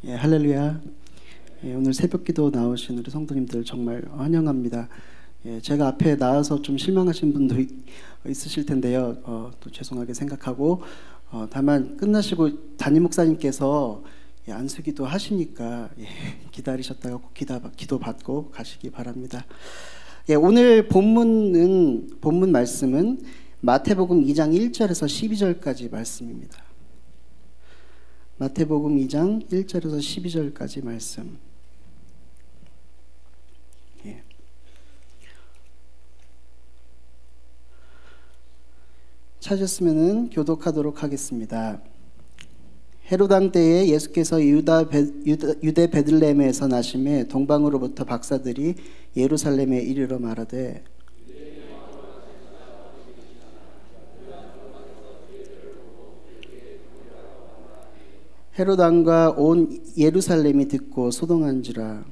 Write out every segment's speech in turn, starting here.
예, 할렐루야. 예, 오늘 새벽기도 나오신 우리 성도님들 정말 환영합니다. 예, 제가 앞에 나와서 좀 실망하신 분도 있으실 텐데요. 또 죄송하게 생각하고 다만 끝나시고 담임 목사님께서 안수기도 하시니까 기다리셨다가 꼭 기도 받고 가시기 바랍니다. 예, 오늘 본문 말씀은 마태복음 2장 1절에서 12절까지 말씀입니다. 마태복음 2장 1절에서 12절까지 말씀. 예. 찾았으면은 교독하도록 하겠습니다. 헤롯 왕 때에 예수께서 유대 베들레헴에서 나심에 동방으로부터 박사들이 예루살렘에 이르러 말하되 헤롯 왕과 온 예루살렘이 듣고 소동한지라.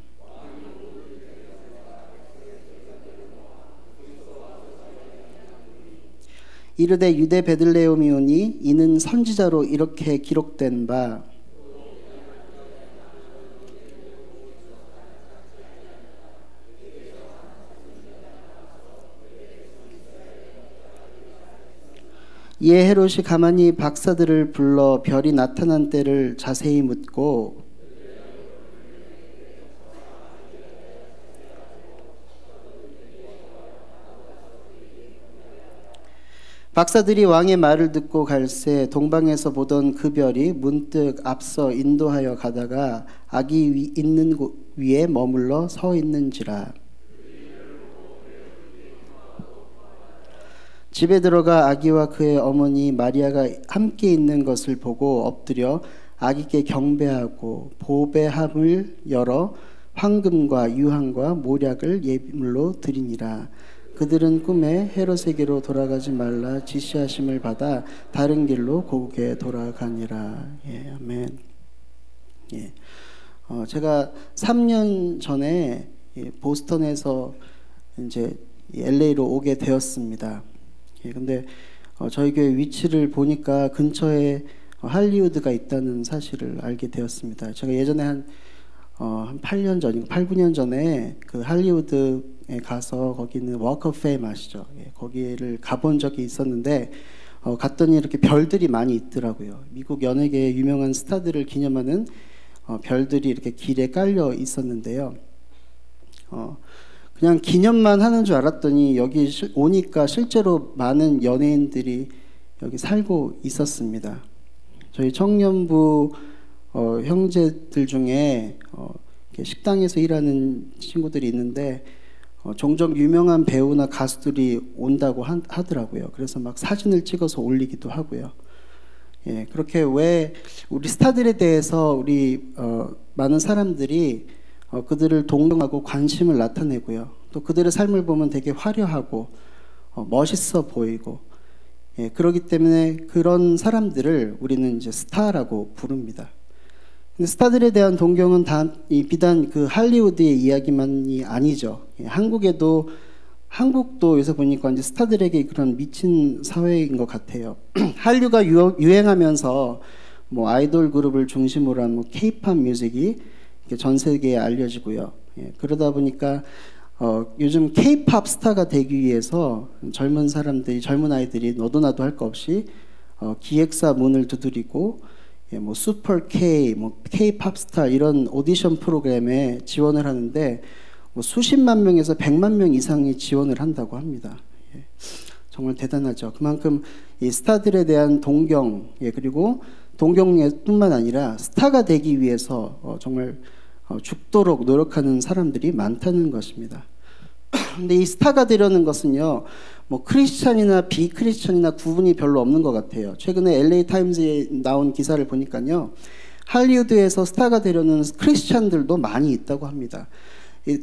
이르되 유대 베들레헴이오니 이는 선지자로 이렇게 기록된 바 이에 헤롯이 가만히 박사들을 불러 별이 나타난 때를 자세히 묻고 박사들이 왕의 말을 듣고 갈새 동방에서 보던 그 별이 문득 앞서 인도하여 가다가 아기 있는 위에 머물러 서 있는지라. 집에 들어가 아기와 그의 어머니 마리아가 함께 있는 것을 보고 엎드려 아기께 경배하고 보배함을 열어 황금과 유황과 모략을 예물로 드리니라. 그들은 꿈에 헤롯에게로 돌아가지 말라 지시하심을 받아 다른 길로 고국에 돌아가니라. 예, 아멘. 예, 제가 3년 전에 보스턴에서 이제 LA로 오게 되었습니다. 예, 근데 저희 교회 위치를 보니까 근처에 할리우드가 있다는 사실을 알게 되었습니다. 제가 예전에 한 8년 전, 8, 9년 전에 그 할리우드에 가서 거기는 워크 오브 페임 아시죠? 예, 거기를 가본 적이 있었는데 갔더니 이렇게 별들이 많이 있더라고요. 미국 연예계의 유명한 스타들을 기념하는 별들이 이렇게 길에 깔려 있었는데요. 그냥 기념만 하는 줄 알았더니 여기 오니까 실제로 많은 연예인들이 여기 살고 있었습니다. 저희 청년부 형제들 중에 식당에서 일하는 친구들이 있는데 종종 유명한 배우나 가수들이 온다고 하더라고요. 그래서 막 사진을 찍어서 올리기도 하고요. 예, 그렇게 왜 우리 스타들에 대해서 우리 많은 사람들이 그들을 동경하고 관심을 나타내고요. 또 그들의 삶을 보면 되게 화려하고 멋있어 보이고, 예, 그렇기 때문에 그런 사람들을 우리는 이제 스타라고 부릅니다. 근데 스타들에 대한 동경은 비단 그 할리우드의 이야기만이 아니죠. 예, 한국도 요새 보니까 이제 스타들에게 그런 미친 사회인 것 같아요. 한류가 유행하면서 뭐 아이돌 그룹을 중심으로 한 뭐 K-팝 뮤직이 전 세계에 알려지고요. 예, 그러다 보니까 요즘 K-팝 스타가 되기 위해서 젊은 아이들이 너도 나도 할 거 없이 기획사 문을 두드리고, 예, 뭐 슈퍼 K, 뭐 K-팝 스타 이런 오디션 프로그램에 지원을 하는데 뭐 수십만 명에서 100만 명 이상이 지원을 한다고 합니다. 예, 정말 대단하죠. 그만큼 이 스타들에 대한 동경, 예, 그리고 동경뿐만 아니라 스타가 되기 위해서 정말 죽도록 노력하는 사람들이 많다는 것입니다. 근데 이 스타가 되려는 것은요, 뭐 크리스찬이나 비크리스찬이나 구분이 별로 없는 것 같아요. 최근에 LA 타임즈에 나온 기사를 보니까요, 할리우드에서 스타가 되려는 크리스찬들도 많이 있다고 합니다.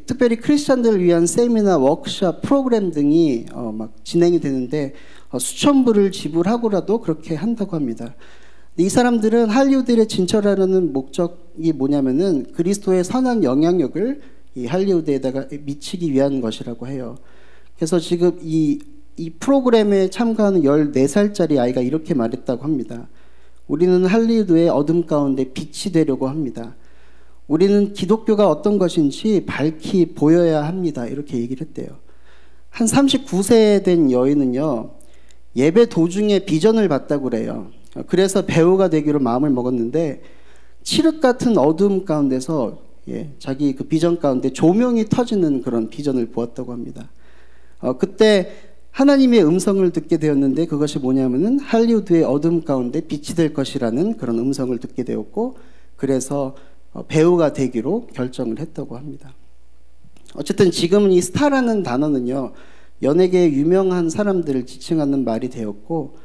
특별히 크리스찬들을 위한 세미나, 워크숍, 프로그램 등이 막 진행이 되는데 수천 불을 지불하고라도 그렇게 한다고 합니다. 이 사람들은 할리우드에 진출하려는 목적이 뭐냐면은 그리스도의 선한 영향력을 이 할리우드에다가 미치기 위한 것이라고 해요. 그래서 지금 이 프로그램에 참가하는 14살짜리 아이가 이렇게 말했다고 합니다. 우리는 할리우드의 어둠 가운데 빛이 되려고 합니다. 우리는 기독교가 어떤 것인지 밝히 보여야 합니다. 이렇게 얘기를 했대요. 한 39세 된 여인은요, 예배 도중에 비전을 봤다고 그래요. 그래서 배우가 되기로 마음을 먹었는데 칠흑 같은 어두움 가운데서 자기 그 비전 가운데 조명이 터지는 그런 비전을 보았다고 합니다. 그때 하나님의 음성을 듣게 되었는데 그것이 뭐냐면은 할리우드의 어둠 가운데 빛이 될 것이라는 그런 음성을 듣게 되었고, 그래서 배우가 되기로 결정을 했다고 합니다. 어쨌든 지금은 이 스타라는 단어는요, 연예계의 유명한 사람들을 지칭하는 말이 되었고,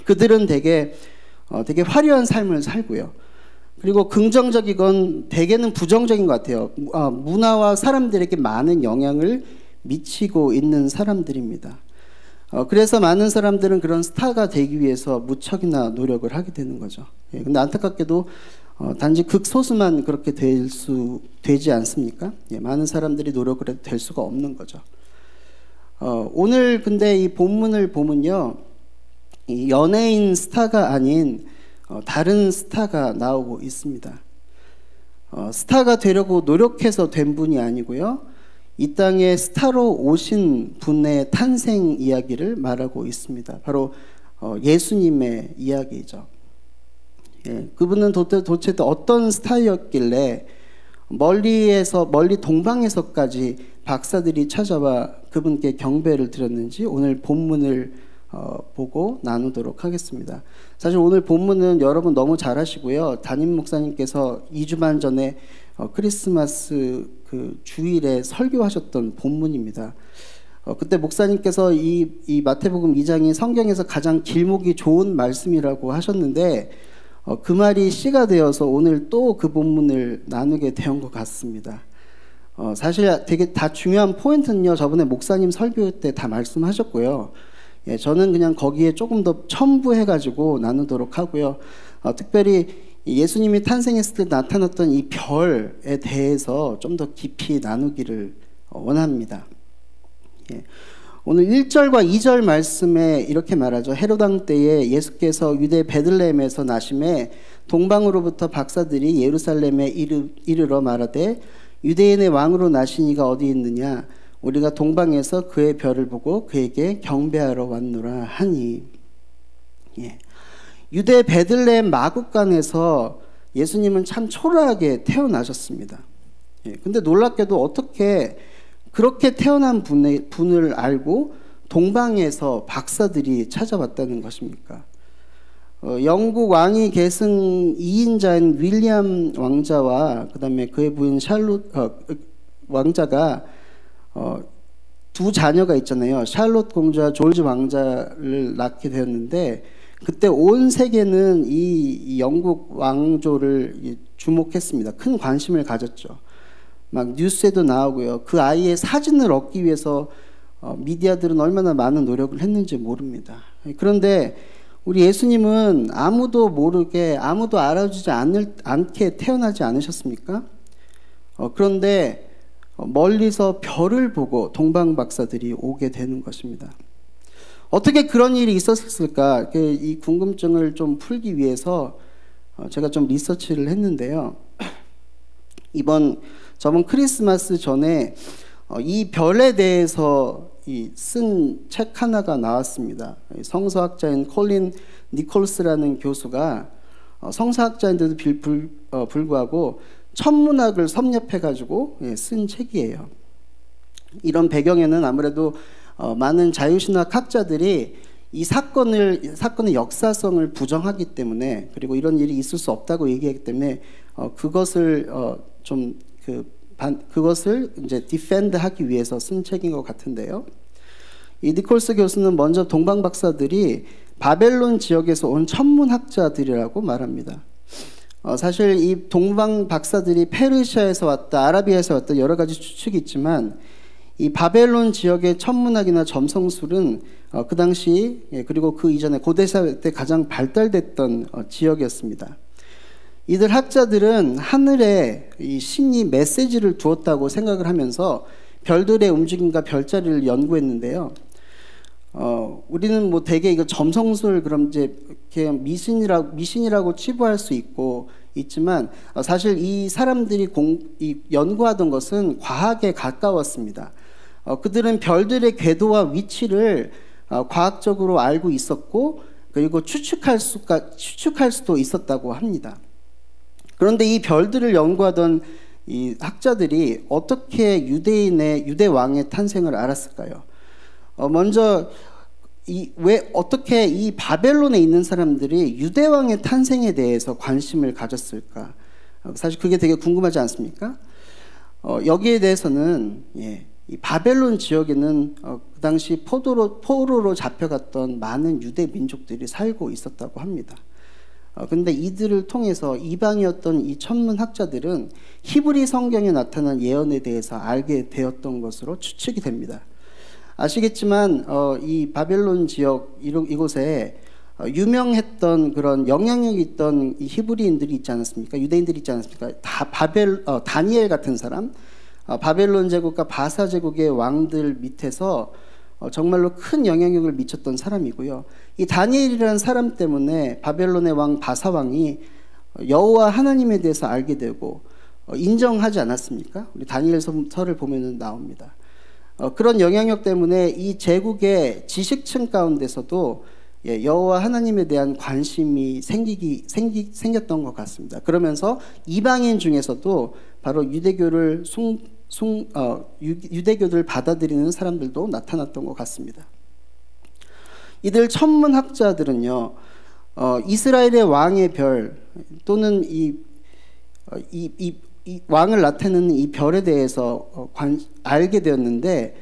그들은 되게 화려한 삶을 살고요. 그리고 긍정적이건 대개는 부정적인 것 같아요. 문화와 사람들에게 많은 영향을 미치고 있는 사람들입니다. 그래서 많은 사람들은 그런 스타가 되기 위해서 무척이나 노력을 하게 되는 거죠. 근데 안타깝게도 단지 극소수만 그렇게 되지 않습니까? 많은 사람들이 노력을 해도 될 수가 없는 거죠. 오늘 근데 이 본문을 보면요, 이 연예인 스타가 아닌 다른 스타가 나오고 있습니다. 스타가 되려고 노력해서 된 분이 아니고요, 이 땅에 스타로 오신 분의 탄생 이야기를 말하고 있습니다. 바로 예수님의 이야기죠. 그분은 도대체 어떤 스타였길래 멀리 동방에서까지 박사들이 찾아와 그분께 경배를 드렸는지 오늘 본문을 보고 나누도록 하겠습니다. 사실 오늘 본문은 여러분 너무 잘 아시고요, 담임 목사님께서 2주 반 전에 크리스마스 그 주일에 설교하셨던 본문입니다. 그때 목사님께서 이 마태복음 2장이 성경에서 가장 길목이 좋은 말씀이라고 하셨는데, 그 말이 씨가 되어서 오늘 또 그 본문을 나누게 된 것 같습니다. 사실 되게 다 중요한 포인트는요, 저번에 목사님 설교 때 다 말씀하셨고요. 저는 그냥 거기에 조금 더 첨부해가지고 나누도록 하고요. 특별히 예수님이 탄생했을 때 나타났던 이 별에 대해서 좀 더 깊이 나누기를 원합니다. 오늘 1절과 2절 말씀에 이렇게 말하죠. 헤롯 왕 때에 예수께서 유대 베들레헴에서 나심에 동방으로부터 박사들이 예루살렘에 이르러 말하되 유대인의 왕으로 나신 이가 어디 있느냐, 우리가 동방에서 그의 별을 보고 그에게 경배하러 왔노라 하니. 유대 베들레헴 마구간에서 예수님은 참 초라하게 태어나셨습니다. 근데 놀랍게도 어떻게 그렇게 태어난 분을 알고 동방에서 박사들이 찾아왔다는 것입니까? 영국 왕위 계승 2인자인 윌리엄 왕자와 그 다음에 그의 부인 샬롯 왕자가 두 자녀가 있잖아요. 샬롯 공주와 졸지 왕자를 낳게 되었는데, 그때 온 세계는 이 영국 왕조를 주목했습니다. 큰 관심을 가졌죠. 막 뉴스에도 나오고요. 그 아이의 사진을 얻기 위해서 미디어들은 얼마나 많은 노력을 했는지 모릅니다. 그런데 우리 예수님은 아무도 모르게, 아무도 알아주지 않게 태어나지 않으셨습니까? 그런데 멀리서 별을 보고 동방 박사들이 오게 되는 것입니다. 어떻게 그런 일이 있었을까? 이 궁금증을 좀 풀기 위해서 제가 좀 리서치를 했는데요. 저번 크리스마스 전에 이 별에 대해서 쓴 책 하나가 나왔습니다. 성서학자인 콜린 니콜스라는 교수가 성서학자인데도 불구하고 천문학을 섭렵해가지고 쓴 책이에요. 이런 배경에는 아무래도 많은 자유신학 학자들이 이 사건의 역사성을 부정하기 때문에, 그리고 이런 일이 있을 수 없다고 얘기하기 때문에 그것을 이제 디펜드하기 위해서 쓴 책인 것 같은데요. 이 니콜스 교수는 먼저 동방 박사들이 바벨론 지역에서 온 천문학자들이라고 말합니다. 사실 이 동방 박사들이 페르시아에서 왔다, 아라비아에서 왔다 여러 가지 추측이 있지만, 이 바벨론 지역의 천문학이나 점성술은 그 당시, 그리고 그 이전에 고대사회 때 가장 발달됐던 지역이었습니다. 이들 학자들은 하늘에 이 신이 메시지를 주었다고 생각을 하면서 별들의 움직임과 별자리를 연구했는데요. 우리는 뭐 대개 이거 점성술, 그럼 이제 미신이라고 치부할 수 있고, 있지만 사실 이 사람들이 연구하던 것은 과학에 가까웠습니다. 그들은 별들의 궤도와 위치를 과학적으로 알고 있었고 그리고 추측할 수도 있었다고 합니다. 그런데 이 별들을 연구하던 이 학자들이 어떻게 유대 왕의 탄생을 알았을까요? 먼저 왜 어떻게 이 바벨론에 있는 사람들이 유대 왕의 탄생에 대해서 관심을 가졌을까? 사실 그게 되게 궁금하지 않습니까? 여기에 대해서는 이 바벨론 지역에는 그 당시 포로로 잡혀갔던 많은 유대 민족들이 살고 있었다고 합니다. 근데 이들을 통해서 이방이었던 이 천문학자들은 히브리 성경에 나타난 예언에 대해서 알게 되었던 것으로 추측이 됩니다. 아시겠지만 이 바벨론 지역 이곳에 유명했던 그런 영향력이 있던 이 히브리인들이 있지 않았습니까? 유대인들이 있지 않았습니까? 다니엘 같은 사람, 바벨론 제국과 바사 제국의 왕들 밑에서 정말로 큰 영향력을 미쳤던 사람이고요. 이 다니엘이라는 사람 때문에 바벨론의 왕 바사 왕이 여호와 하나님에 대해서 알게 되고 인정하지 않았습니까? 우리 다니엘서를 보면은 나옵니다. 그런 영향력 때문에 이 제국의 지식층 가운데서도 여호와 하나님에 대한 관심이 생겼던 것 같습니다. 그러면서 이방인 중에서도 바로 유대교를 유대교를 받아들이는 사람들도 나타났던 것 같습니다. 이들 천문학자들은요, 이스라엘의 왕의 별 또는 이 왕을 나타내는 이 별에 대해서 알게 되었는데,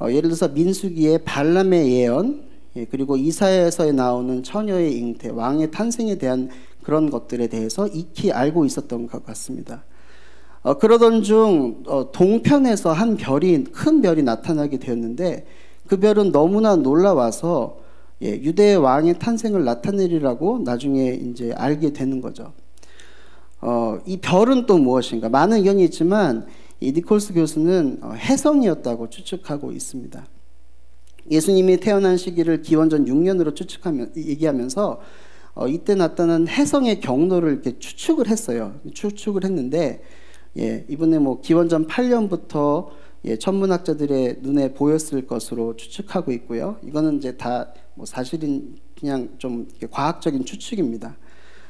예를 들어서 민수기의 발람의 예언, 그리고 이사야서에 나오는 처녀의 잉태, 왕의 탄생에 대한 그런 것들에 대해서 익히 알고 있었던 것 같습니다. 그러던 중 동편에서 큰 별이 나타나게 되었는데, 그 별은 너무나 놀라워서 유대의 왕의 탄생을 나타내리라고 나중에 이제 알게 되는 거죠. 이 별은 또 무엇인가? 많은 의견이 있지만 이 니콜스 교수는 혜성이었다고 추측하고 있습니다. 예수님이 태어난 시기를 기원전 6년으로 얘기하면서 이때 나타난 혜성의 경로를 이렇게 추측을 했어요. 추측을 했는데, 이번에 기원전 8년부터 천문학자들의 눈에 보였을 것으로 추측하고 있고요. 이거는 이제 다 사실인 그냥 좀 과학적인 추측입니다.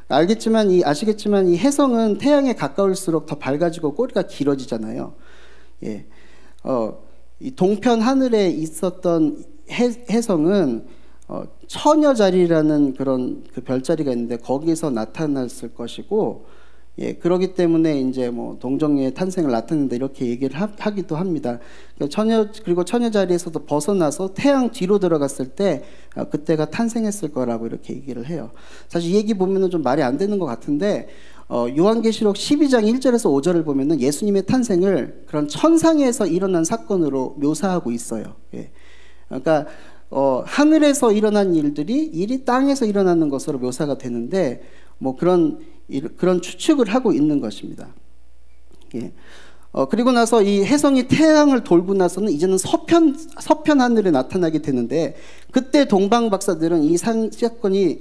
아시겠지만 이 혜성은 태양에 가까울수록 더 밝아지고 꼬리가 길어지잖아요. 이 동편 하늘에 있었던 혜성은 처녀자리라는 그런 그 별자리가 있는데 거기서 나타났을 것이고, 그러기 때문에 이제 동정녀의 탄생을 나타낸다 이렇게 얘기를 하기도 합니다. 그리고 처녀 자리에서도 벗어나서 태양 뒤로 들어갔을 때 그때가 탄생했을 거라고 이렇게 얘기를 해요. 사실 이 얘기 보면은 좀 말이 안 되는 것 같은데, 요한계시록 12장 1절에서 5절을 보면은 예수님의 탄생을 그런 천상에서 일어난 사건으로 묘사하고 있어요. 그러니까 하늘에서 일어난 일이 땅에서 일어나는 것으로 묘사가 되는데, 그런 추측을 하고 있는 것입니다. 그리고 나서 이 혜성이 태양을 돌고 나서는 이제는 서편 하늘에 나타나게 되는데, 그때 동방 박사들은 이 사건이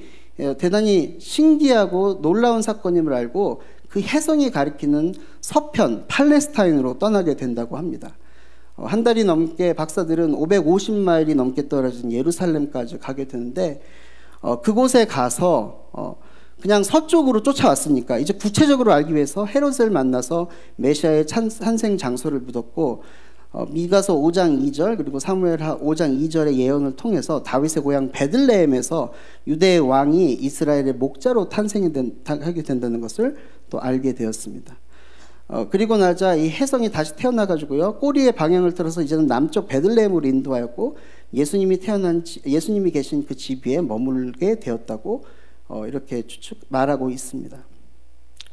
대단히 신기하고 놀라운 사건임을 알고 그 혜성이 가리키는 서편 팔레스타인으로 떠나게 된다고 합니다. 한 달이 넘게 박사들은 550마일이 넘게 떨어진 예루살렘까지 가게 되는데, 그곳에 가서 그냥 서쪽으로 쫓아왔으니까 이제 구체적으로 알기 위해서 헤롯을 만나서 메시아의 탄생 장소를 묻었고, 미가서 5장 2절 그리고 사무엘하 5장 2절의 예언을 통해서 다윗의 고향 베들레헴에서 유대의 왕이 이스라엘의 목자로 탄생하게 된다는 것을 또 알게 되었습니다. 그리고 나자 이 혜성이 다시 태어나가지고요, 꼬리의 방향을 틀어서 이제는 남쪽 베들레헴으로 인도하였고, 예수님이 계신 그 집 위에 머물게 되었다고 이렇게 말하고 있습니다.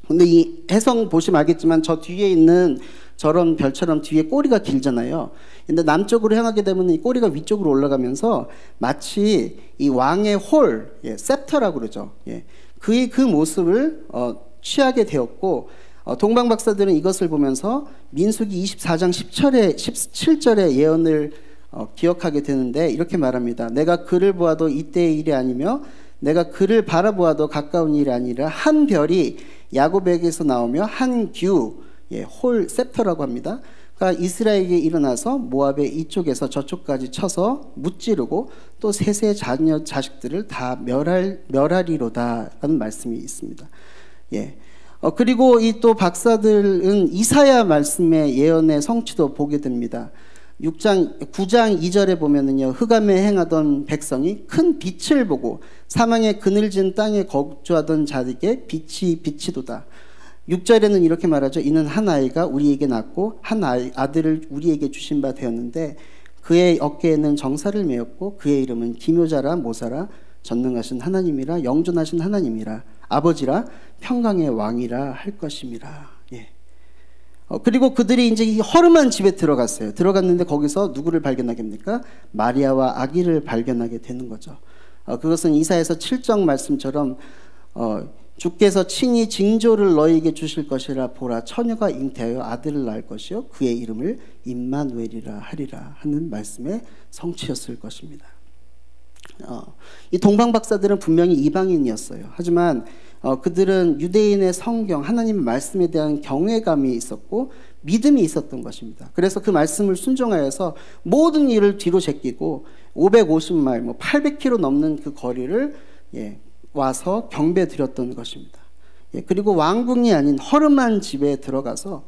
근데 이 혜성 보시면 알겠지만 저 뒤에 있는 저런 별처럼 뒤에 꼬리가 길잖아요. 근데 남쪽으로 향하게 되면 이 꼬리가 위쪽으로 올라가면서 마치 이 왕의 홀, 셉터라고 그러죠. 그 모습을 취하게 되었고, 동방 박사들은 이것을 보면서 민수기 24장 17절의 예언을 기억하게 되는데 이렇게 말합니다. 내가 그를 보아도 이때의 일이 아니며 내가 그를 바라보아도 가까운 일이 아니라 한 별이 야곱에게서 나오며 한 규, 홀 셉터라고 합니다. 그러니까 이스라엘에게 일어나서 모압의 이쪽에서 저쪽까지 쳐서 무찌르고 또 셋의 자녀 자식들을 다 멸하리로다라는 말씀이 있습니다. 그리고 이 또 박사들은 이사야 말씀의 예언의 성취도 보게 됩니다. 9장 2절에 보면은요, 흑암에 행하던 백성이 큰 빛을 보고 사망의 그늘진 땅에 거주하던 자에게 빛이 비치도다. 6절에는 이렇게 말하죠. 이는 한 아이가 우리에게 낳고 한 아들을 우리에게 주신 바 되었는데 그의 어깨에는 정사를 메었고 그의 이름은 기묘자라 모사라 전능하신 하나님이라 영존하신 하나님이라 아버지라 평강의 왕이라 할 것임이라. 그리고 그들이 이제 이 허름한 집에 들어갔어요. 들어갔는데 거기서 누구를 발견하게 됩니까? 마리아와 아기를 발견하게 되는 거죠. 그것은 이사야서 7장 말씀처럼 주께서 친히 징조를 너희에게 주실 것이라. 보라, 처녀가 잉태하여 아들을 낳을 것이요 그의 이름을 임마누엘이라 하리라 하는 말씀의 성취였을 것입니다. 이 동방 박사들은 분명히 이방인이었어요. 하지만 그들은 유대인의 성경, 하나님의 말씀에 대한 경외감이 있었고 믿음이 있었던 것입니다. 그래서 그 말씀을 순종하여서 모든 일을 뒤로 제끼고 550마일, 800km 넘는 그 거리를 와서 경배 드렸던 것입니다. 그리고 왕궁이 아닌 허름한 집에 들어가서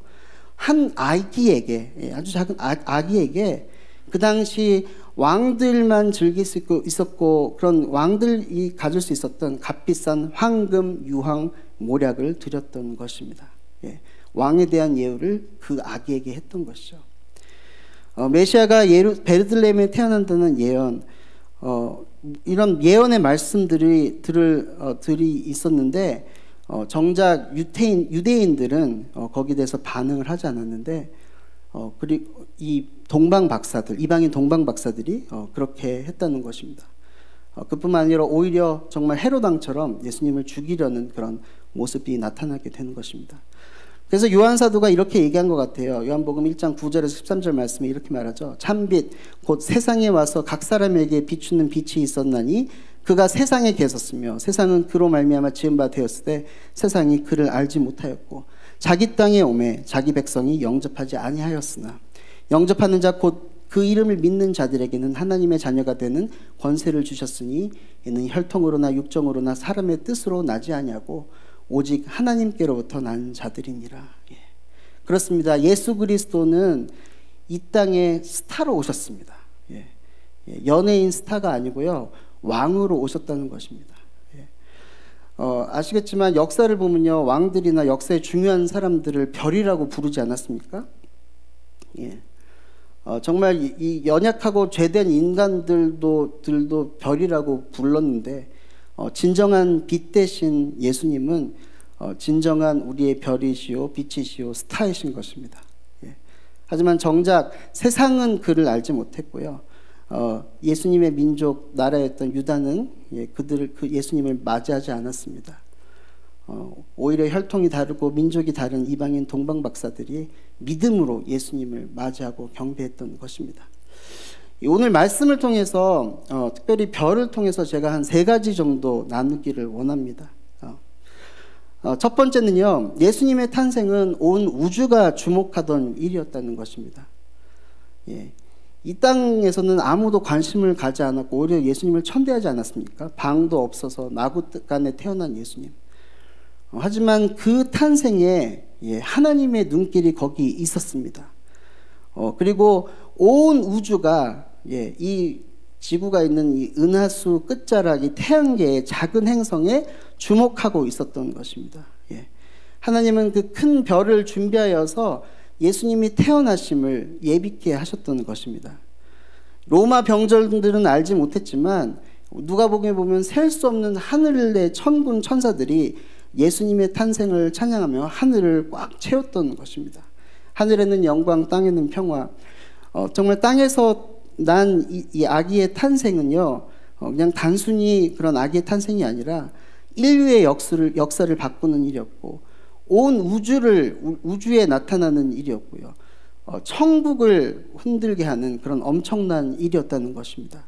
한 아기에게, 아주 작은 아기에게 그 당시 왕들만 즐길 수 있었고 그런 왕들이 가질 수 있었던 값비싼 황금, 유황, 모략을 드렸던 것입니다. 왕에 대한 예우를 그 아기에게 했던 것이죠. 메시아가 베들레헴에 태어난다는 예언, 이런 예언의 말씀들이 있었는데 정작 유대인들은 거기에 대해서 반응을 하지 않았는데 그리고 이 동방 박사들, 이방인 동방 박사들이 그렇게 했다는 것입니다. 그뿐만 아니라 오히려 정말 헤롯 왕처럼 예수님을 죽이려는 그런 모습이 나타나게 되는 것입니다. 그래서 요한 사도가 이렇게 얘기한 것 같아요. 요한복음 1장 9절에서 13절 말씀에 이렇게 말하죠. 참빛 곧 세상에 와서 각 사람에게 비추는 빛이 있었나니 그가 세상에 계셨으며 세상은 그로 말미암아 지은 바 되었을 때 세상이 그를 알지 못하였고 자기 땅에 오매 자기 백성이 영접하지 아니하였으나 영접하는 자 곧 그 이름을 믿는 자들에게는 하나님의 자녀가 되는 권세를 주셨으니 이는 혈통으로나 육정으로나 사람의 뜻으로 나지 아니하고 오직 하나님께로부터 난 자들이니라. 그렇습니다. 예수 그리스도는 이 땅에 스타로 오셨습니다. 연예인 스타가 아니고요, 왕으로 오셨다는 것입니다. 아시겠지만 역사를 보면요, 왕들이나 역사의 중요한 사람들을 별이라고 부르지 않았습니까? 정말 이 연약하고 죄된 인간들도 별이라고 불렀는데 진정한 빛 대신 예수님은 진정한 우리의 별이시오 빛이시오 스타이신 것입니다. 하지만 정작 세상은 그를 알지 못했고요, 예수님의 민족 나라였던 유다는 그 예수님을 맞이하지 않았습니다. 오히려 혈통이 다르고 민족이 다른 이방인 동방 박사들이 믿음으로 예수님을 맞이하고 경배했던 것입니다. 오늘 말씀을 통해서 특별히 별을 통해서 제가 한 3가지 정도 나누기를 원합니다. 첫 번째는요, 예수님의 탄생은 온 우주가 주목하던 일이었다는 것입니다. 이 땅에서는 아무도 관심을 가지 않았고 오히려 예수님을 천대하지 않았습니까? 방도 없어서 나굿간에 태어난 예수님. 하지만 그 탄생에 하나님의 눈길이 거기 있었습니다. 그리고 온 우주가 이 지구가 있는 이 은하수 끝자락 이 태양계의 작은 행성에 주목하고 있었던 것입니다. 하나님은 그 큰 별을 준비하여서 예수님이 태어나심을 예비케 하셨던 것입니다. 로마 병정들은 알지 못했지만 누가복음에 보면 셀 수 없는 하늘의 천군 천사들이 예수님의 탄생을 찬양하며 하늘을 꽉 채웠던 것입니다. 하늘에는 영광, 땅에는 평화. 정말 땅에서 난 이 아기의 탄생은요, 그냥 단순히 그런 아기의 탄생이 아니라 인류의 역사를 바꾸는 일이었고 온 우주에 나타나는 일이었고요, 천국을 흔들게 하는 그런 엄청난 일이었다는 것입니다.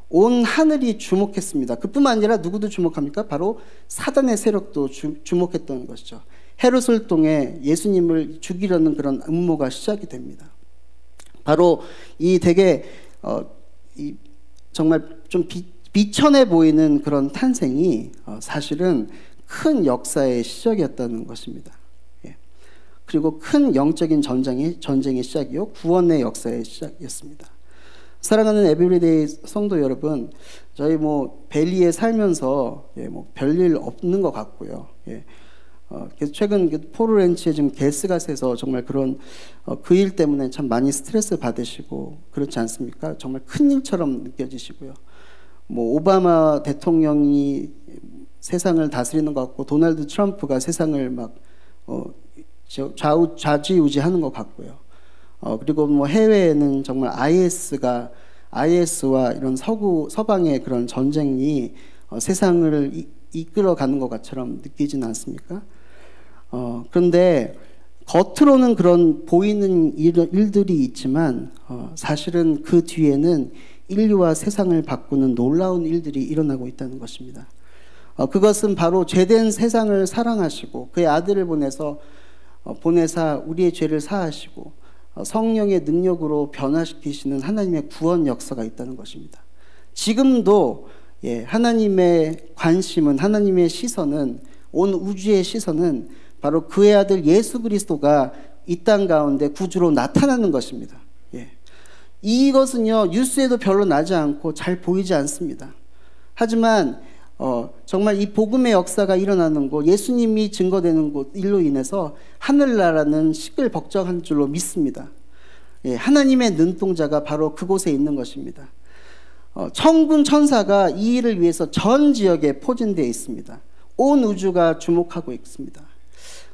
온 하늘이 주목했습니다. 그뿐만 아니라 누구도 주목합니까? 바로 사단의 세력도 주목했던 것이죠. 헤롯을 통해 예수님을 죽이려는 그런 음모가 시작이 됩니다. 바로 이 되게 이 정말 좀 비천해 보이는 그런 탄생이 사실은 큰 역사의 시작이었다는 것입니다. 예. 그리고 큰 영적인 전쟁의 시작이요, 구원의 역사의 시작이었습니다. 사랑하는 에브리데이 성도 여러분, 저희 벨리에 살면서 별일 없는 것 같고요. 예. 그래서 최근 포르렌치에 지금 가스가 새서 정말 그런 그 일 때문에 참 많이 스트레스 받으시고 그렇지 않습니까? 정말 큰 일처럼 느껴지시고요. 오바마 대통령이 세상을 다스리는 것 같고 도널드 트럼프가 세상을 막 좌지우지하는 것 같고요. 그리고 해외에는 정말 IS와 이런 서방의 그런 전쟁이 세상을 이끌어가는 것처럼 느끼지는 않습니까? 그런데 겉으로는 그런 보이는 일들이 있지만 사실은 그 뒤에는 인류와 세상을 바꾸는 놀라운 일들이 일어나고 있다는 것입니다. 그것은 바로 죄된 세상을 사랑하시고 그의 아들을 보내사 우리의 죄를 사하시고 성령의 능력으로 변화시키시는 하나님의 구원 역사가 있다는 것입니다. 지금도 하나님의 관심은, 하나님의 시선은, 온 우주의 시선은 바로 그의 아들 예수 그리스도가 이 땅 가운데 구주로 나타나는 것입니다. 이것은요, 뉴스에도 별로 나지 않고 잘 보이지 않습니다. 하지만 정말 이 복음의 역사가 일어나는 곳, 예수님이 증거되는 곳, 일로 인해서 하늘나라는 시끌벅적한 줄로 믿습니다. 하나님의 눈동자가 바로 그곳에 있는 것입니다. 천군 천사가 이 일을 위해서 전 지역에 포진되어 있습니다. 온 우주가 주목하고 있습니다.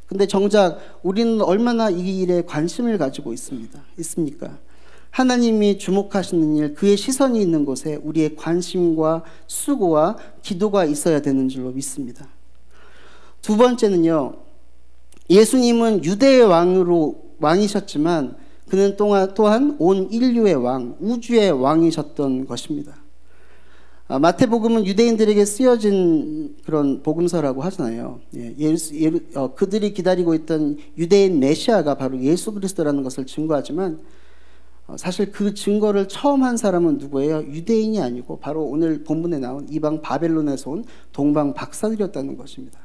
근데 정작 우리는 얼마나 이 일에 관심을 가지고 있습니까? 하나님이 주목하시는 일, 그의 시선이 있는 곳에 우리의 관심과 수고와 기도가 있어야 되는 줄로 믿습니다. 두 번째는요, 예수님은 유대의 왕이셨지만 그는 또한 온 인류의 왕, 우주의 왕이셨던 것입니다. 마태복음은 유대인들에게 쓰여진 그런 복음서라고 하잖아요. 그들이 기다리고 있던 유대인 메시아가 바로 예수 그리스도라는 것을 증거하지만 사실 그 증거를 처음 한 사람은 누구예요? 유대인이 아니고 바로 오늘 본문에 나온 이방 바벨론에서 온 동방 박사들이었다는 것입니다.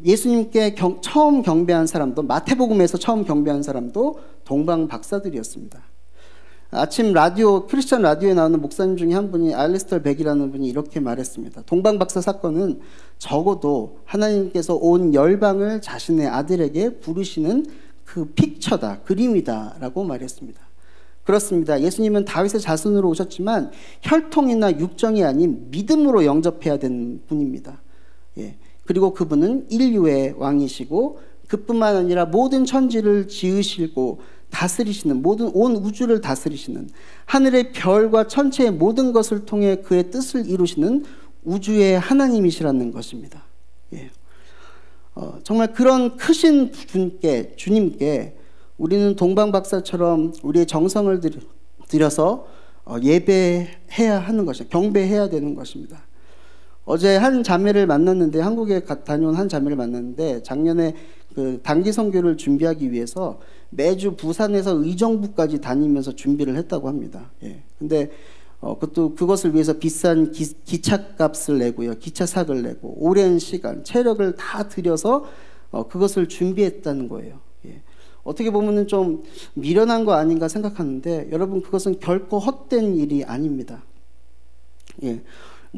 예수님께 처음 경배한 사람도, 마태복음에서 처음 경배한 사람도 동방 박사들이었습니다. 아침 크리스천 라디오에 나오는 목사님 중에 한 분이, 알리스터 백이라는 분이 이렇게 말했습니다. 동방 박사 사건은 적어도 하나님께서 온 열방을 자신의 아들에게 부르시는 그 픽처다, 그림이다 라고 말했습니다. 그렇습니다. 예수님은 다윗의 자손으로 오셨지만 혈통이나 육정이 아닌 믿음으로 영접해야 되는 분입니다. 그리고 그분은 인류의 왕이시고 그뿐만 아니라 모든 천지를 지으시고 다스리시는, 온 우주를 다스리시는, 하늘의 별과 천체의 모든 것을 통해 그의 뜻을 이루시는 우주의 하나님이시라는 것입니다. 정말 그런 크신 주님께 우리는 동방박사처럼 우리의 정성을 들여서 예배해야 하는 것이죠. 경배해야 되는 것입니다. 어제 한 자매를 만났는데, 한국에 다녀온 한 자매를 만났는데, 작년에 그 단기 선교를 준비하기 위해서 매주 부산에서 의정부까지 다니면서 준비를 했다고 합니다. 근데 그것을 위해서 비싼 기차값을 내고요, 기차삭을 내고 오랜 시간, 체력을 다 들여서 그것을 준비했다는 거예요. 어떻게 보면은 좀 미련한 거 아닌가 생각하는데, 여러분, 그것은 결코 헛된 일이 아닙니다.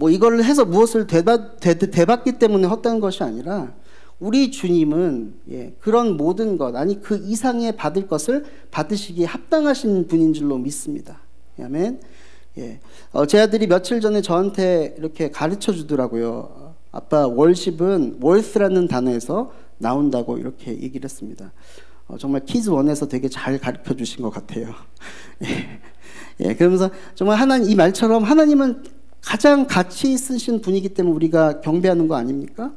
이걸 해서 무엇을 되받기 때문에 헛된 것이 아니라, 우리 주님은 그런 모든 것, 아니 그 이상의 받을 것을 받으시기에 합당하신 분인 줄로 믿습니다. 아멘. 제 아들이 며칠 전에 저한테 이렇게 가르쳐 주더라고요. 아빠, 월십은 worth라는 단어에서 나온다고 이렇게 얘기를 했습니다. 정말 키즈 원에서 되게 잘 가르쳐 주신 것 같아요. 그러면서 정말 이 말처럼 하나님은 가장 가치 있으신 분이기 때문에 우리가 경배하는 거 아닙니까?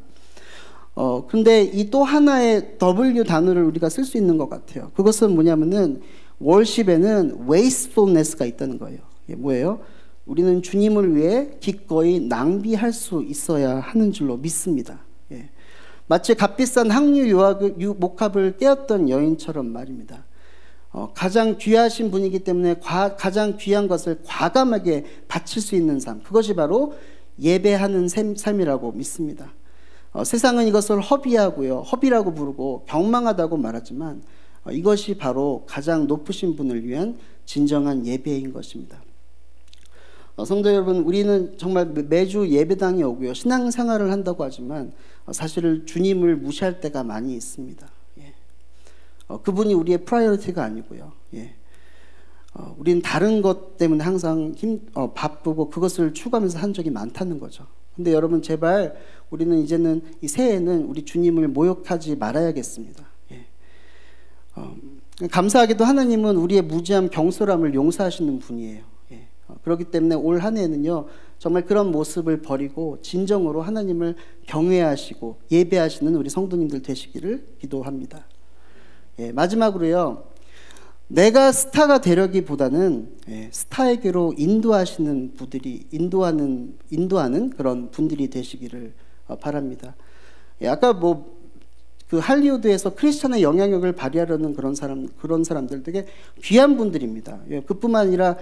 근데 이 또 하나의 W 단어를 우리가 쓸 수 있는 것 같아요. 그것은 뭐냐면은, 월십에는 wastefulness가 있다는 거예요. 뭐예요? 우리는 주님을 위해 기꺼이 낭비할 수 있어야 하는 줄로 믿습니다. 마치 값비싼 항류 목합을 떼었던 여인처럼 말입니다. 가장 귀하신 분이기 때문에 가장 귀한 것을 과감하게 바칠 수 있는 삶, 그것이 바로 예배하는 삶이라고 믿습니다. 세상은 이것을 허비라고 부르고 경망하다고 말하지만 이것이 바로 가장 높으신 분을 위한 진정한 예배인 것입니다. 성도 여러분, 우리는 정말 매주 예배당에 오고요, 신앙생활을 한다고 하지만 사실 주님을 무시할 때가 많이 있습니다. 그분이 우리의 프라이어리티가 아니고요. 우리는 다른 것 때문에 항상 바쁘고 그것을 추구하면서 한 적이 많다는 거죠. 근데 여러분, 제발 우리는 이제는 이 새해에는 우리 주님을 모욕하지 말아야겠습니다. 감사하게도 하나님은 우리의 무지함, 경솔함을 용서하시는 분이에요. 그렇기 때문에 올 한 해는요, 정말 그런 모습을 버리고 진정으로 하나님을 경외하시고 예배하시는 우리 성도님들 되시기를 기도합니다. 마지막으로요, 내가 스타가 되려기보다는 스타에게로 인도하시는 분들이 인도하는 그런 분들이 되시기를 바랍니다. 아까 그 할리우드에서 크리스천의 영향력을 발휘하려는 그런 사람들 되게 귀한 분들입니다. 그뿐만 아니라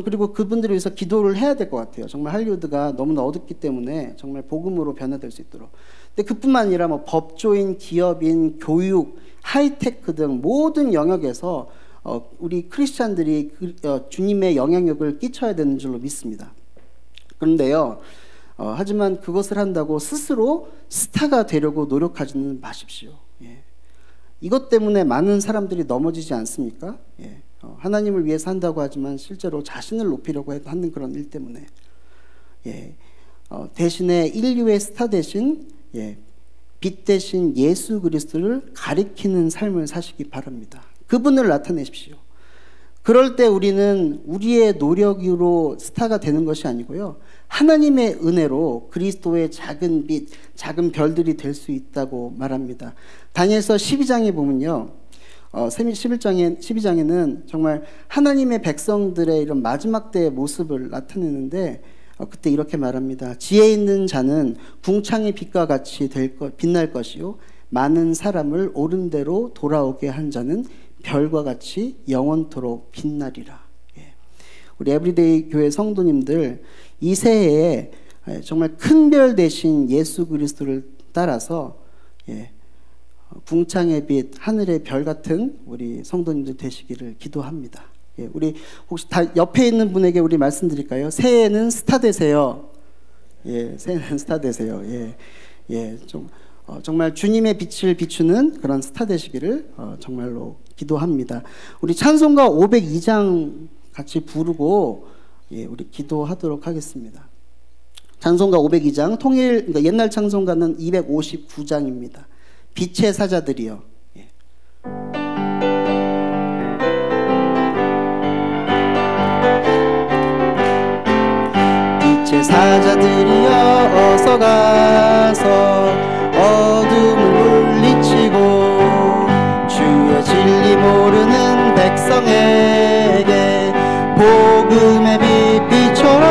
그리고 그분들을 위해서 기도를 해야 될 것 같아요. 정말 할리우드가 너무나 어둡기 때문에 정말 복음으로 변화될 수 있도록. 근데 그뿐만 아니라 법조인, 기업인, 교육, 하이테크 등 모든 영역에서 우리 크리스찬들이 주님의 영향력을 끼쳐야 되는 줄로 믿습니다. 그런데요, 하지만 그것을 한다고 스스로 스타가 되려고 노력하지는 마십시오. 이것 때문에 많은 사람들이 넘어지지 않습니까? 하나님을 위해서 한다고 하지만 실제로 자신을 높이려고 하는 그런 일 때문에 대신에 인류의 스타 대신 빛 대신 예수 그리스도를 가리키는 삶을 사시기 바랍니다. 그분을 나타내십시오. 그럴 때 우리는 우리의 노력으로 스타가 되는 것이 아니고요, 하나님의 은혜로 그리스도의 작은 빛, 작은 별들이 될 수 있다고 말합니다. 다니엘서 12장에 보면요, 12장에는 정말 하나님의 백성들의 이런 마지막 때의 모습을 나타내는데 그때 이렇게 말합니다. 지혜 있는 자는 궁창의 빛과 같이 빛날 것이요, 많은 사람을 옳은 대로 돌아오게 한 자는 별과 같이 영원토록 빛나리라. 우리 에브리데이 교회 성도님들, 이 새해에 정말 큰 별 대신 예수 그리스도를 따라서 궁창의 빛, 하늘의 별 같은 우리 성도님들 되시기를 기도합니다. 우리 혹시 다 옆에 있는 분에게 우리 말씀드릴까요? 새해에는 스타 되세요. 새해는 스타 되세요. 정말 주님의 빛을 비추는 그런 스타 되시기를 정말로 기도합니다. 우리 찬송가 502장 같이 부르고 우리 기도하도록 하겠습니다. 찬송가 502장, 그러니까 옛날 찬송가는 259장입니다. 빛의 사자들이여. 빛의 사자들이여, 어서 가서 어둠을 물리치고 주의 진리 모르는 백성에게 복음의 빛 비춰라.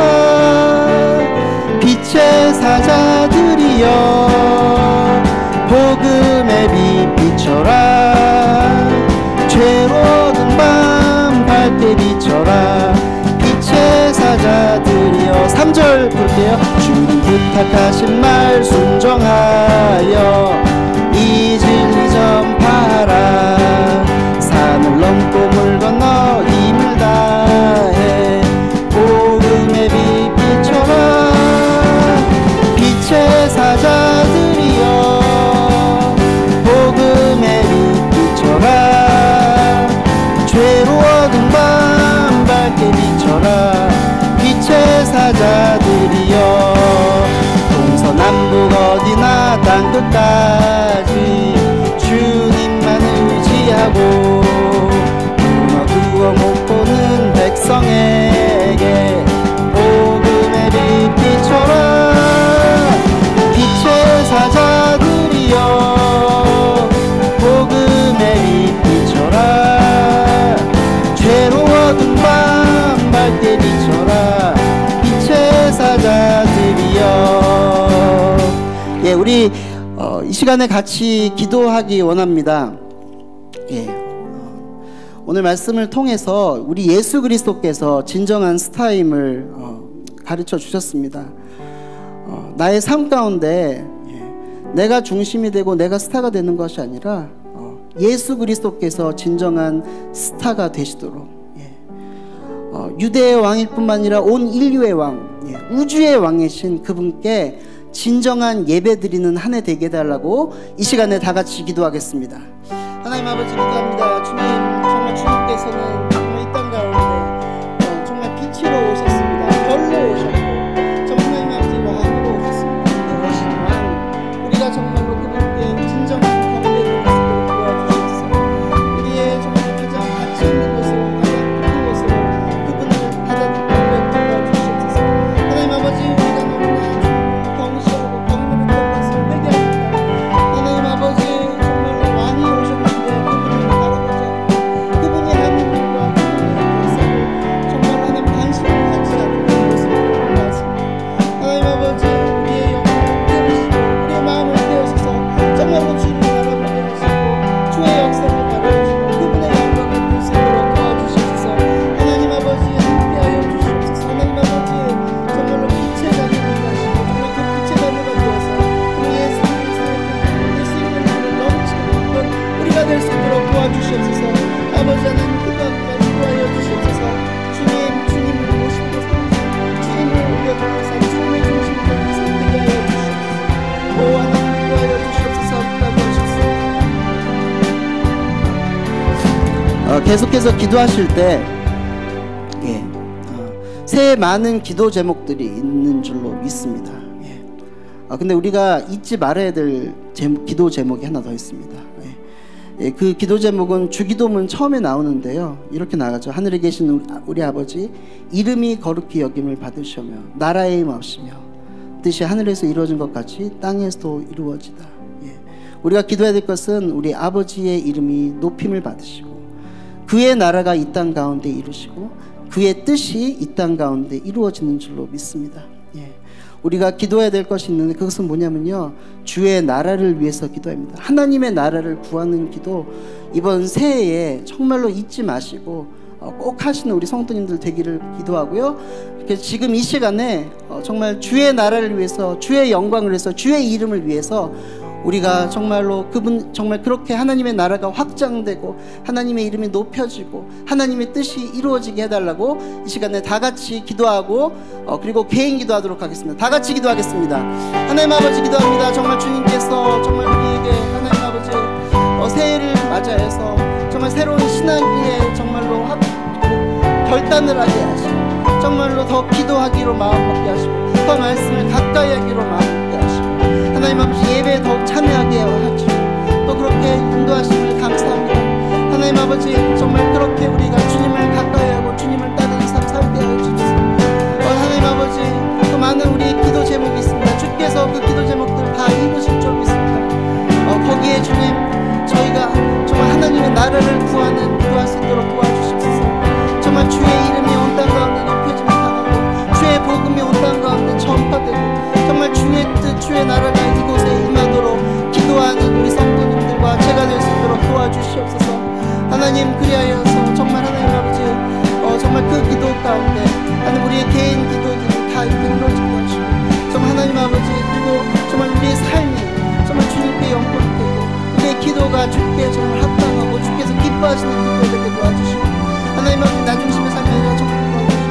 빛의 사자들이여, 복음의 빛 비춰라. 죄로운 밤 밝게 비춰라. 빛의 사자들이여. 3절 부를게요. 주님 부탁하신 말 순종하여 이 진리 전파하라. 산을 넘고 물 건너 힘을 다해 복음의 빛 비춰라. 빛의 사자들이여, 복음의 빛 비춰라. 죄로워둔 밤 밝게 비춰라. 빛의 사자들이여. 동서남북 어디나 땅끝까지 주님만 의지하고 눈어두어 못 보는 백성에게 복음의 빛 비춰라. 빛의 사자들이여, 복음의 빛 비춰라. 죄로워둔 밤 밝게 비춰라. 빛의 사자들이여. 우리 이 시간에 같이 기도하기 원합니다. 오늘 말씀을 통해서 우리 예수 그리스도께서 진정한 스타임을 가르쳐 주셨습니다. 나의 삶 가운데 내가 중심이 되고 내가 스타가 되는 것이 아니라 예수 그리스도께서 진정한 스타가 되시도록 유대의 왕일 뿐만 아니라 온 인류의 왕, 우주의 왕이신 그분께 진정한 예배 드리는 한 해 되게 해달라고 이 시간에 다 같이 기도하겠습니다. 하나님 아버지 기도합니다. 주님, 정말 주님께서는 정말 이 땅 가운데 정말 빛으로 오셨습니다. 별로 오셨고 정말 하나님 아버지 왕으로 오셨습니다. 그 오신 왕, 우리가 정말로 그분께 진정한 경배를 드리도록 도와주시옵소서. 우리의 정말 가장 가치 있는 것으로, 가장 깊은 것으로 그분을 받아들이도록 도와주시옵소서. 하나님 아버지, 우리가 너무나 경시하고 경배를 드린 것을 회개합니다. 하나님 아버지, 정말로 왕이 오셨는데 그분을 바라보자. 그분이 하는 일과 그분의 역사를 정말 하나님 관심을 갖지 않는 것을 보았습니다. 하나님 아버지, 우리의 영혼을 깨우시고 우리의 마음을 깨우셔서 정말로 주님을 알아보게 하시고 주의 역사를 바라보시고 그분의 영광을 볼 수 있도록 도와주시옵소서. 하나님 아버지, 함께하여 주시옵소서. 하나님 아버지, 정말로 빛의 자녀를 가시고 정말 그 빛의 자녀가 되어서 우리 예수 그리스도의 예수 이름으로 넘치는 그런 우리가 될 수 있도록 도와주시옵소서. 아버지 하나님, 기도합니다. 기도하여 주시옵소서. 주님을 모시고 주님을 올려드려서 주님의 중심을 통해서 기도하여 주시옵소서. 오 하나님, 기도하여 주시옵소서. 기도하여 주시옵소서. 계속해서 기도하실 때 새해 많은 기도 제목들이 있는 줄로 믿습니다. 근데 우리가 잊지 말아야 될 기도 제목이 하나 더 있습니다. 그 기도 제목은 주기도문 처음에 나오는데요, 이렇게 나가죠. 하늘에 계신 우리 아버지, 이름이 거룩히 여김을 받으시며 나라의 임하시며 뜻이 하늘에서 이루어진 것 같이 땅에서도 이루어지다. 우리가 기도해야 될 것은 우리 아버지의 이름이 높임을 받으시고 그의 나라가 이 땅 가운데 이루시고 그의 뜻이 이 땅 가운데 이루어지는 줄로 믿습니다. 우리가 기도해야 될 것이 있는데 그것은 뭐냐면요, 주의 나라를 위해서 기도합니다. 하나님의 나라를 구하는 기도, 이번 새해에 정말로 잊지 마시고 꼭 하시는 우리 성도님들 되기를 기도하고요. 지금 이 시간에 정말 주의 나라를 위해서, 주의 영광을 위해서, 주의 이름을 위해서 우리가 정말로 그분 정말 그렇게 하나님의 나라가 확장되고 하나님의 이름이 높여지고 하나님의 뜻이 이루어지게 해달라고 이 시간에 다 같이 기도하고 그리고 개인 기도하도록 하겠습니다. 다 같이 기도하겠습니다. 하나님 아버지, 기도합니다. 정말 주님께서 정말 우리에게 하나님 아버지 새해를 맞이해서 정말 새로운 신앙의 정말로 결단을 하게 하시고 정말로 더 기도하기로 마음먹게 하시고 더 말씀을 가까이 하기로 마음먹게 하시고 하나님 아버지, 예배에 더욱 참여하게 하시고 또 그렇게 인도하심을 감사합니다. 하나님 아버지, 정말 그렇게 우리가 주님을 가까이 하고 주님을 따르는 삶 살게 하여 주옵소서. 하나님 아버지, 또 많은 우리 기도 제목이 있습니다. 주께서 그 기도 제목들 다 이루실 줄 믿습니다. 거기에 주님, 저희가 정말 하나님의 나라를 구하는 기도할 수 있도록 도와주십시오. 정말 주의 이름이 온 땅 가운데 높여짐을 당하고 주의 복음이 온 땅 가운데 전파되고 정말 주의 뜻, 주의 나라가 이곳에 임하도록 기도하는 우리 성도님들과 제가 될 수 있도록 도와주시옵소서. 하나님, 그리하여서 정말 하나님 아버지 정말 그 기도 가운데 하나님 우리의 개인 기도들이 다 이렇게 이루어지게 하시고 정말 하나님 아버지, 그리고 정말 우리의 삶이 정말 주님께 영광이 되고 우리의 기도가 주께 정말 합당하고 주께서 기뻐하시는 기도가 되게 도와주시고 하나님 아버지, 나 중심의 삶이 아니라 정말 도와주시고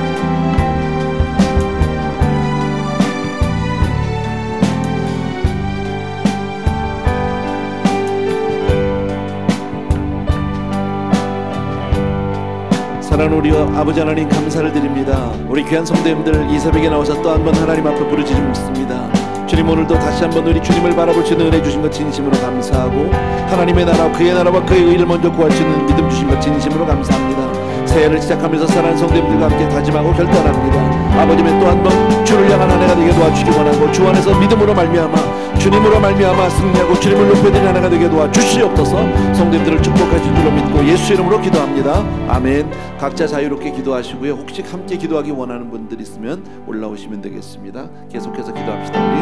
사랑하는 우리 아버지 하나님, 감사를 드립니다. 우리 귀한 성도님들 이 새벽에 나오셔 또 한 번 하나님 앞에 부르짖습니다. 주님, 오늘도 다시 한번 우리 주님을 바라볼 수 있는 은혜 주신 것 진심으로 감사하고 하나님의 나라, 그의 나라와 그의 의를 먼저 구할 수 있는 믿음 주신 것 진심으로 감사합니다. 새해를 시작하면서 사랑하는 성도님들과 함께 다짐하고 결단합니다. 아버지의 또 한 번 주를 향한 한 해가 되게 도와주시기 원하고 주 안에서 믿음으로 말미암아 주님으로 말미암아 승리하고 주님을 높여드리는 한 해가 되게 도와주시옵소서. 성도님들을 축복하실 줄로 믿고 예수 이름으로 기도합니다. 아멘. 각자 자유롭게 기도하시고요. 혹시 함께 기도하기 원하는 분들 있으면 올라오시면 되겠습니다. 계속해서 기도합시다. 우리